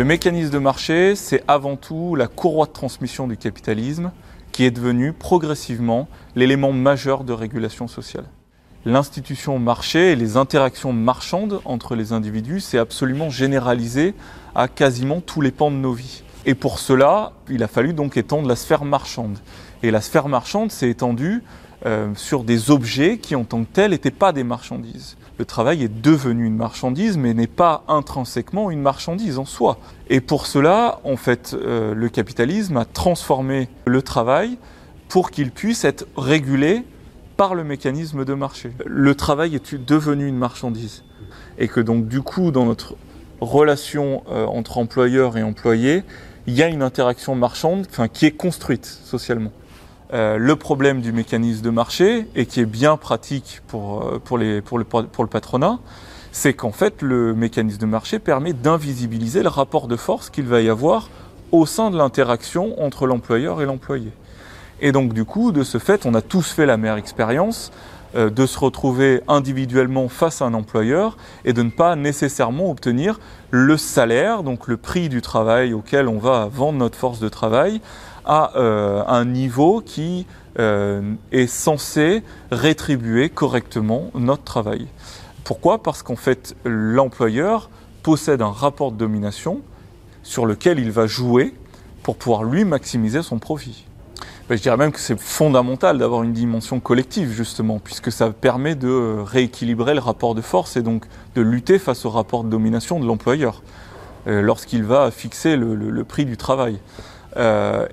Le mécanisme de marché, c'est avant tout la courroie de transmission du capitalisme qui est devenue progressivement l'élément majeur de régulation sociale. L'institution marché et les interactions marchandes entre les individus, c'est absolument généralisé à quasiment tous les pans de nos vies. Et pour cela, il a fallu donc étendre la sphère marchande. Et la sphère marchande s'est étendue sur des objets qui en tant que tels n'étaient pas des marchandises. Le travail est devenu une marchandise, mais n'est pas intrinsèquement une marchandise en soi. Et pour cela, en fait, le capitalisme a transformé le travail pour qu'il puisse être régulé par le mécanisme de marché. Le travail est devenu une marchandise. Et que donc, du coup, dans notre relation entre employeur et employé, il y a une interaction marchande qui est construite socialement. Le problème du mécanisme de marché, et qui est bien pratique pour le patronat, c'est qu'en fait, le mécanisme de marché permet d'invisibiliser le rapport de force qu'il va y avoir au sein de l'interaction entre l'employeur et l'employé. Et donc, du coup, de ce fait, on a tous fait la meilleure expérience de se retrouver individuellement face à un employeur et de ne pas nécessairement obtenir le salaire, donc le prix du travail auquel on va vendre notre force de travail, à un niveau qui est censé rétribuer correctement notre travail. Pourquoi ? Parce qu'en fait, l'employeur possède un rapport de domination sur lequel il va jouer pour pouvoir lui maximiser son profit. Je dirais même que c'est fondamental d'avoir une dimension collective, justement, puisque ça permet de rééquilibrer le rapport de force et donc de lutter face au rapport de domination de l'employeur lorsqu'il va fixer le prix du travail.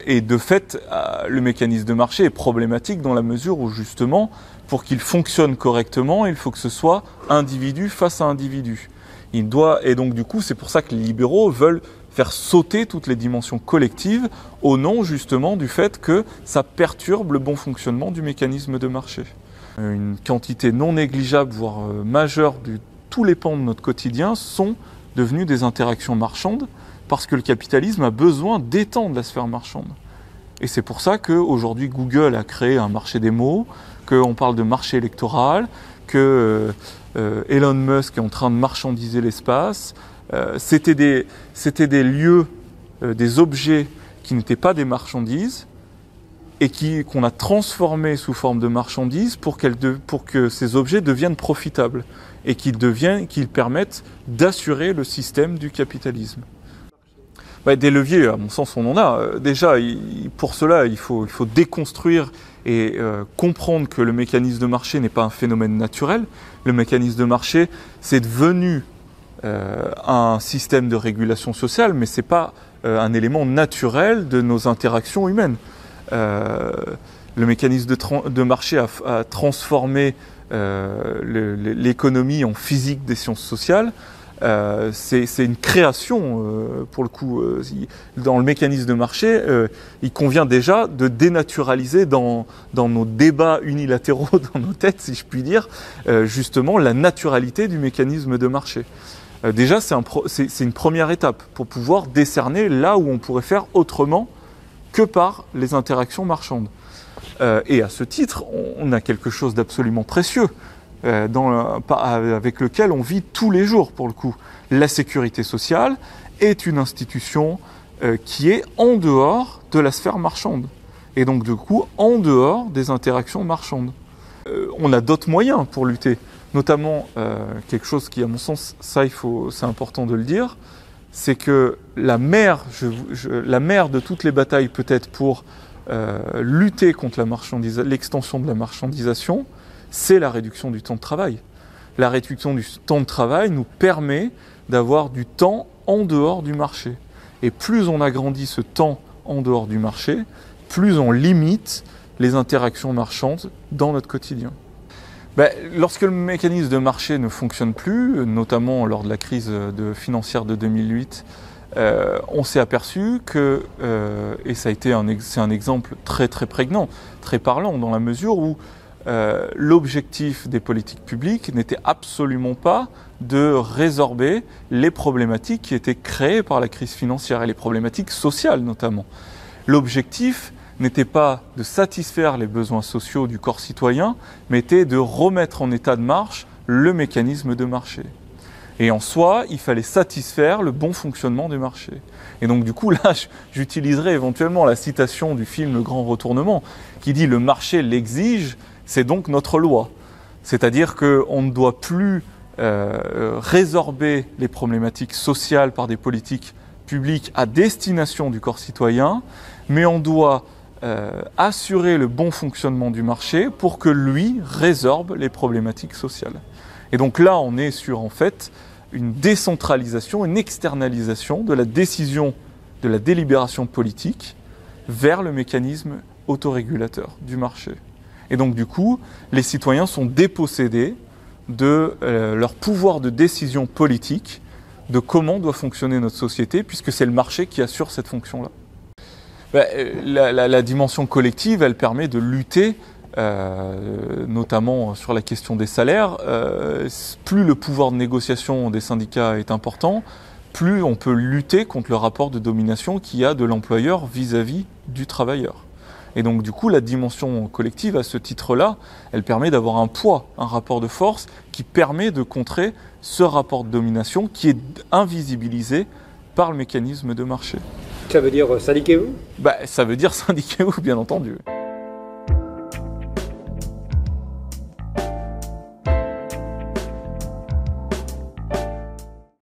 Et de fait, le mécanisme de marché est problématique dans la mesure où, justement, pour qu'il fonctionne correctement, il faut que ce soit individu face à individu. Et donc, du coup, c'est pour ça que les libéraux veulent faire sauter toutes les dimensions collectives au nom, justement, du fait que ça perturbe le bon fonctionnement du mécanisme de marché. Une quantité non négligeable, voire majeure, de tous les pans de notre quotidien sont devenus des interactions marchandes, parce que le capitalisme a besoin d'étendre la sphère marchande. Et c'est pour ça qu'aujourd'hui Google a créé un marché des mots, qu'on parle de marché électoral, que Elon Musk est en train de marchandiser l'espace. C'était des lieux, des objets qui n'étaient pas des marchandises et qu'on a transformés sous forme de marchandises pour que ces objets deviennent profitables et qu'ils permettent d'assurer le système du capitalisme. Des leviers, à mon sens, on en a. Déjà, pour cela, il faut déconstruire et comprendre que le mécanisme de marché n'est pas un phénomène naturel. Le mécanisme de marché, c'est devenu un système de régulation sociale, mais ce n'est pas un élément naturel de nos interactions humaines. Le mécanisme de marché a transformé l'économie en physique des sciences sociales. C'est une création, pour le coup. Dans le mécanisme de marché, il convient déjà de dénaturaliser dans nos débats unilatéraux, dans nos têtes, si je puis dire, justement la naturalité du mécanisme de marché. Déjà, c'est une première étape pour pouvoir décerner là où on pourrait faire autrement que par les interactions marchandes. Et à ce titre, on a quelque chose d'absolument précieux. Avec lequel on vit tous les jours, pour le coup. La sécurité sociale est une institution qui est en dehors de la sphère marchande, et donc du coup en dehors des interactions marchandes. On a d'autres moyens pour lutter, notamment quelque chose qui, à mon sens, c'est important de le dire, c'est que la mère de toutes les batailles peut-être pour lutter contre l'extension de la marchandisation, c'est la réduction du temps de travail. La réduction du temps de travail nous permet d'avoir du temps en dehors du marché. Et plus on agrandit ce temps en dehors du marché, plus on limite les interactions marchandes dans notre quotidien. Lorsque le mécanisme de marché ne fonctionne plus, notamment lors de la crise financière de 2008, on s'est aperçu que, et c'est un exemple très très prégnant, très parlant, dans la mesure où l'objectif des politiques publiques n'était absolument pas de résorber les problématiques qui étaient créées par la crise financière et les problématiques sociales notamment. L'objectif n'était pas de satisfaire les besoins sociaux du corps citoyen, mais était de remettre en état de marche le mécanisme de marché. Et en soi, il fallait satisfaire le bon fonctionnement du marché. Et donc du coup, là, j'utiliserai éventuellement la citation du film Le Grand Retournement, qui dit « le marché l'exige, c'est donc notre loi ». C'est-à-dire qu'on ne doit plus résorber les problématiques sociales par des politiques publiques à destination du corps citoyen, mais on doit assurer le bon fonctionnement du marché pour que lui résorbe les problématiques sociales. Et donc là, on est sur en fait une décentralisation, une externalisation de la décision, de la délibération politique vers le mécanisme autorégulateur du marché. Et donc du coup, les citoyens sont dépossédés de leur pouvoir de décision politique, de comment doit fonctionner notre société, puisque c'est le marché qui assure cette fonction-là. La dimension collective, elle permet de lutter, notamment sur la question des salaires. Plus le pouvoir de négociation des syndicats est important, plus on peut lutter contre le rapport de domination qu'il y a de l'employeur vis-à-vis du travailleur. Et donc du coup, la dimension collective, à ce titre-là, elle permet d'avoir un poids, un rapport de force qui permet de contrer ce rapport de domination qui est invisibilisé par le mécanisme de marché. Ça veut dire syndiquez-vous ? Ça veut dire syndiquez-vous, bien entendu.